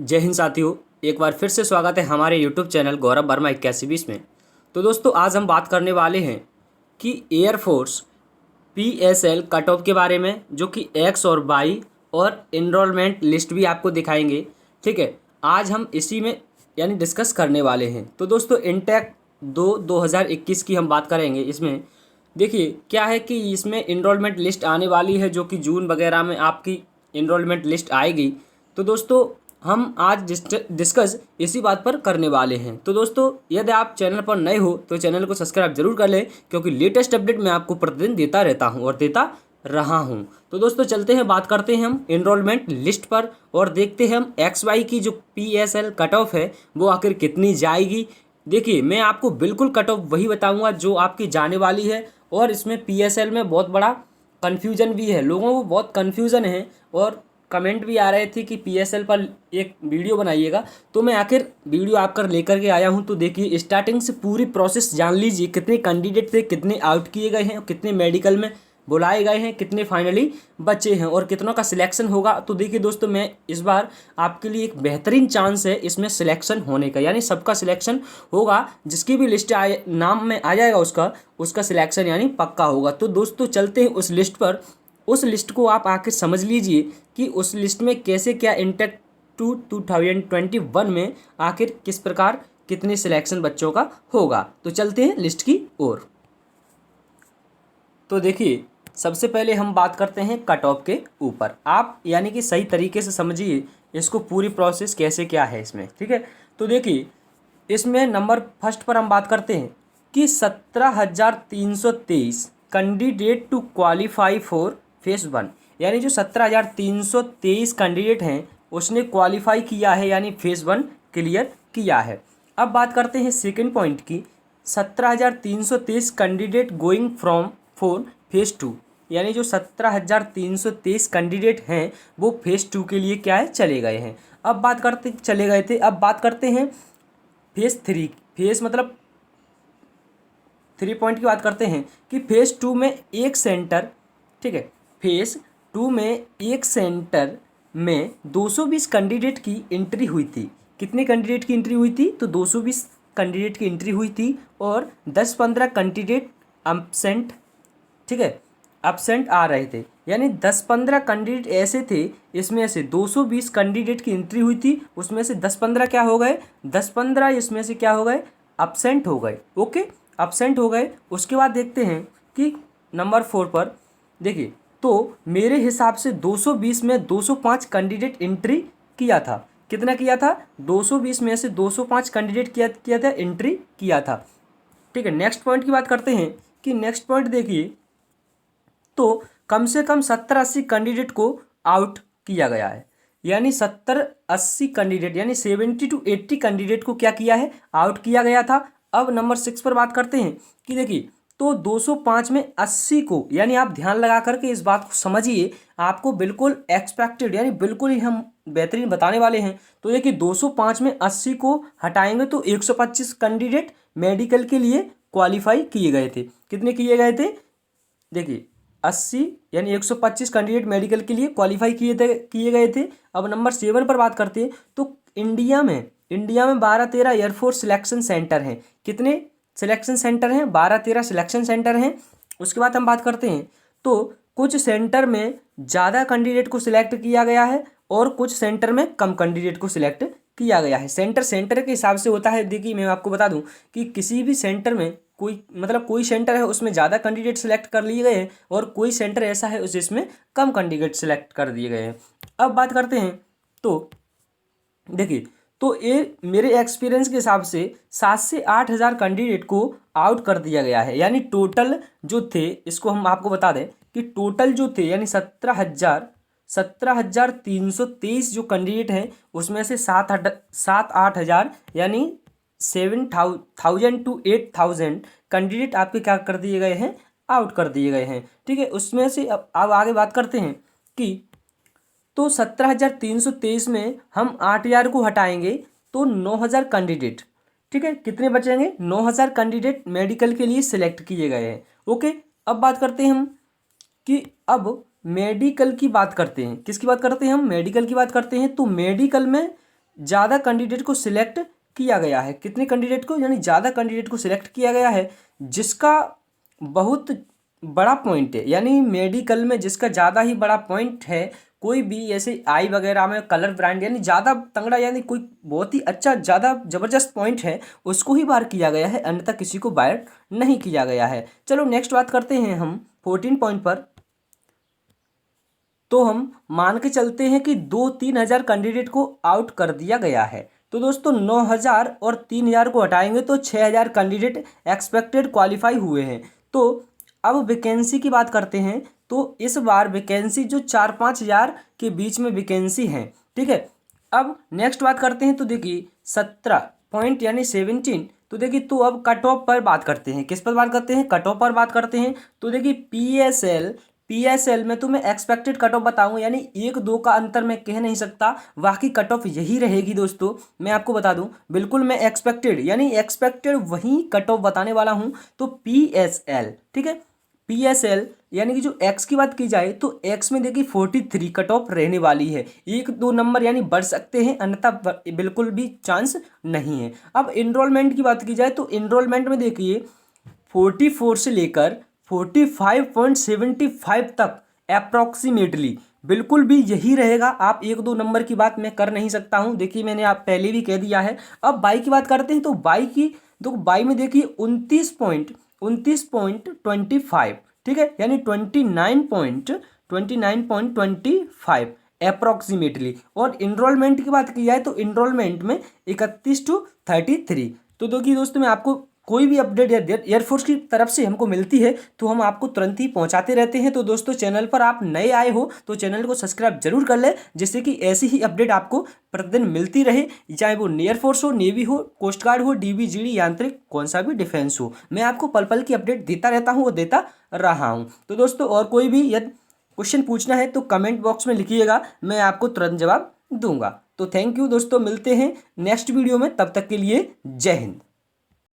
जय हिंद साथियों। एक बार फिर से स्वागत है हमारे यूट्यूब चैनल गौरव वर्मा 8120 में। तो दोस्तों आज हम बात करने वाले हैं कि एयरफोर्स पीएसएल कट ऑफ के बारे में, जो कि एक्स और वाई और इनरोलमेंट लिस्ट भी आपको दिखाएंगे। ठीक है, आज हम इसी में यानी डिस्कस करने वाले हैं। तो दोस्तों इंटेक 2021 की हम बात करेंगे। इसमें देखिए क्या है कि इसमें इनरोलमेंट लिस्ट आने वाली है, जो कि जून वगैरह में आपकी इनरोलमेंट लिस्ट आएगी। तो दोस्तों हम आज डिस्कस इसी बात पर करने वाले हैं। तो दोस्तों यदि आप चैनल पर नए हो तो चैनल को सब्सक्राइब जरूर कर लें, क्योंकि लेटेस्ट अपडेट मैं आपको प्रतिदिन देता रहता हूं और देता रहा हूं। तो दोस्तों चलते हैं, बात करते हैं हम इनरोलमेंट लिस्ट पर और देखते हैं हम एक्स वाई की जो पीएसएल कट ऑफ है वो आखिर कितनी जाएगी। देखिए मैं आपको बिल्कुल कट ऑफ वही बताऊंगा जो आपकी जाने वाली है, और इसमें पीएसएल में बहुत बड़ा कन्फ्यूजन भी है, लोगों को बहुत कन्फ्यूजन है और कमेंट भी आ रहे थे कि पीएसएल पर एक वीडियो बनाइएगा। तो मैं आखिर वीडियो आपकर लेकर के आया हूं। तो देखिए स्टार्टिंग से पूरी प्रोसेस जान लीजिए, कितने कैंडिडेट थे, कितने आउट किए गए हैं, कितने मेडिकल में बुलाए गए हैं, कितने फाइनली बचे हैं और कितनों का सिलेक्शन होगा। तो देखिए दोस्तों मैं इस बार आपके लिए एक बेहतरीन चांस है इसमें सिलेक्शन होने का, यानी सबका सिलेक्शन होगा। जिसकी भी लिस्ट आए नाम में आ जाएगा उसका सिलेक्शन यानी पक्का होगा। तो दोस्तों चलते हैं उस लिस्ट पर। उस लिस्ट को आप आके समझ लीजिए कि उस लिस्ट में कैसे क्या इंटेक 2021 में आखिर किस प्रकार कितने सिलेक्शन बच्चों का होगा। तो चलते हैं लिस्ट की ओर। तो देखिए सबसे पहले हम बात करते हैं कट ऑफ के ऊपर। आप यानी कि सही तरीके से समझिए इसको, पूरी प्रोसेस कैसे क्या है इसमें। ठीक है, तो देखिए इसमें नंबर फर्स्ट पर हम बात करते हैं कि 17,323 candidate to qualify for phase 1, यानी जो 17,323 कैंडिडेट हैं उसने क्वालिफाई किया है, यानी फेज 1 क्लियर किया है। अब बात करते हैं सेकंड पॉइंट की, 17,323 candidate going from for phase 2, यानी जो 17,323 कैंडिडेट हैं वो फेज 2 के लिए क्या है चले गए हैं। अब बात करते चले गए थे, अब बात करते हैं फेज 3। फेज मतलब 3 पॉइंट की बात करते हैं कि फेज 2 में एक सेंटर, ठीक है, फेज 2 में एक सेंटर में 220 कैंडिडेट की एंट्री हुई थी। कितने कैंडिडेट की एंट्री हुई थी? तो 220 कैंडिडेट की एंट्री हुई थी और 10-15 कैंडिडेट एब्सेंट, ठीक है, एब्सेंट आ रहे थे। यानी 10-15 कैंडिडेट ऐसे थे, इसमें से 220 कैंडिडेट की एंट्री हुई थी, उसमें से 10-15 क्या हो गए, 10-15 इसमें से क्या हो गए, एब्सेंट हो गए। ओके, एब्सेंट हो गए। उसके बाद देखते हैं कि नंबर 4 पर देखिए, तो मेरे हिसाब से 220 में 205 कैंडिडेट एंट्री किया था। कितना किया था? 220 में से 205 कैंडिडेट किया था, एंट्री किया था। ठीक है, नेक्स्ट पॉइंट की बात करते हैं कि नेक्स्ट पॉइंट देखिए, तो कम से कम 70-80 कैंडिडेट को आउट किया गया है, यानी 70-80 कैंडिडेट यानी 70-80 कैंडिडेट को क्या किया है, आउट किया गया था। अब नंबर 6 पर बात करते हैं कि देखिए, तो 205 में 80 को, यानी आप ध्यान लगा करके इस बात को समझिए, आपको बिल्कुल एक्सपेक्टेड यानी बिल्कुल ही हम बेहतरीन बताने वाले हैं। तो देखिए 205 में 80 को हटाएंगे तो 125 कैंडिडेट मेडिकल के लिए क्वालिफाई किए गए थे। कितने किए गए थे? देखिए 80 यानी 125 कैंडिडेट मेडिकल के लिए क्वालिफाई किए गए थे। अब नंबर 7 पर बात करते हैं, तो इंडिया में 12-13 एयरफोर्स सिलेक्शन सेंटर हैं। कितने सिलेक्शन सेंटर हैं? 12-13 सिलेक्शन सेंटर हैं। उसके बाद हम बात करते हैं, तो कुछ सेंटर में ज़्यादा कैंडिडेट को सिलेक्ट किया गया है और कुछ सेंटर में कम कैंडिडेट को सिलेक्ट किया गया है। सेंटर के हिसाब से होता है। देखिए मैं आपको बता दूं कि किसी भी सेंटर में कोई सेंटर है उसमें ज़्यादा कैंडिडेट सेलेक्ट कर लिए गए हैं और कोई सेंटर ऐसा है जिसमें कम कैंडिडेट सेलेक्ट कर दिए गए हैं। अब बात करते हैं, तो देखिए, तो ये मेरे एक्सपीरियंस के हिसाब से 7 से 8 हज़ार कैंडिडेट को आउट कर दिया गया है। यानी टोटल जो थे, इसको हम आपको बता दें कि टोटल जो थे यानी 17,323 जो कैंडिडेट हैं उसमें से 7-8 हज़ार यानी 7,000 to 8,000 कैंडिडेट आपके क्या कर दिए गए हैं, आउट कर दिए गए हैं। ठीक है, उसमें से अब आगे बात करते हैं कि तो 17,323 में हम 8,000 को हटाएंगे तो 9,000 कैंडिडेट, ठीक है, कितने बचेंगे? 9,000 कैंडिडेट मेडिकल के लिए सिलेक्ट किए गए हैं। ओके, अब बात करते हैं हम कि अब मेडिकल की बात करते हैं। किसकी बात करते हैं हम? मेडिकल की बात करते हैं। तो मेडिकल में ज़्यादा कैंडिडेट को सिलेक्ट किया गया है। कितने कैंडिडेट को, यानी ज़्यादा कैंडिडेट को सिलेक्ट किया गया है, जिसका बहुत बड़ा पॉइंट है, यानी मेडिकल में जिसका ज़्यादा ही बड़ा पॉइंट है, कोई भी ऐसे आई वगैरह में कलर ब्रांड यानी ज़्यादा तंगड़ा, यानी कोई बहुत ही अच्छा ज़्यादा ज़बरदस्त पॉइंट है, उसको ही बाहर किया गया है, अन्यथा किसी को बाहर नहीं किया गया है। चलो नेक्स्ट बात करते हैं हम 14 पॉइंट पर। तो हम मान के चलते हैं कि 2-3 हज़ार कैंडिडेट को आउट कर दिया गया है। तो दोस्तों 9,000 और 3,000 को हटाएंगे तो 6,000 कैंडिडेट एक्सपेक्टेड क्वालिफाई हुए हैं। तो अब वैकेंसी की बात करते हैं। तो इस बार वैकेंसी जो 4-5 हज़ार के बीच में वैकेंसी हैं, ठीक है। अब नेक्स्ट बात करते हैं। तो देखिए 17 पॉइंट यानी 17। तो देखिए तो अब कट ऑफ पर बात करते हैं। किस पर बात करते हैं? कट ऑफ पर बात करते हैं। तो देखिए पीएसएल में तो मैं एक्सपेक्टेड कट ऑफ बताऊंगा, यानी 1-2 का अंतर मैं कह नहीं सकता, बाकी कट ऑफ यही रहेगी दोस्तों। मैं आपको बता दूं, बिल्कुल मैं एक्सपेक्टेड वही कट ऑफ बताने वाला हूं। तो पीएसएल, ठीक है, पीएसएल यानी कि जो एक्स की बात की जाए तो एक्स में देखिए 43 कट ऑफ रहने वाली है। 1-2 नंबर यानी बढ़ सकते हैं, अन्यथा बिल्कुल भी चांस नहीं है। अब इनरोलमेंट की बात की जाए तो इनरोलमेंट में देखिए 44 से लेकर 45.75 तक अप्रॉक्सीमेटली बिल्कुल भी यही रहेगा। आप 1-2 नंबर की बात मैं कर नहीं सकता हूं, देखिए मैंने आप पहले भी कह दिया है। अब बाई की बात करते हैं। तो बाई में देखिए 29.25, ठीक है, यानी 29.25 अप्रॉक्सीमेटली। और इनरोलमेंट की बात की जाए तो इनरोलमेंट में 31-33। तो देखिए दोस्तों, मैं आपको कोई भी अपडेट एयरफोर्स की तरफ से हमको मिलती है तो हम आपको तुरंत ही पहुंचाते रहते हैं। तो दोस्तों, चैनल पर आप नए आए हो तो चैनल को सब्सक्राइब जरूर कर ले, जिससे कि ऐसी ही अपडेट आपको प्रतिदिन मिलती रहे, चाहे वो एयरफोर्स हो, नेवी हो, कोस्ट गार्ड हो, डीबी, जीडी, यांत्रिक, कौन सा भी डिफेंस हो। मैं आपको पल पल की अपडेट देता रहता हूँ और देता रहा हूँ। तो दोस्तों, और कोई भी यदि क्वेश्चन पूछना है तो कमेंट बॉक्स में लिखिएगा, मैं आपको तुरंत जवाब दूंगा। तो थैंक यू दोस्तों, मिलते हैं नेक्स्ट वीडियो में, तब तक के लिए जय हिंद।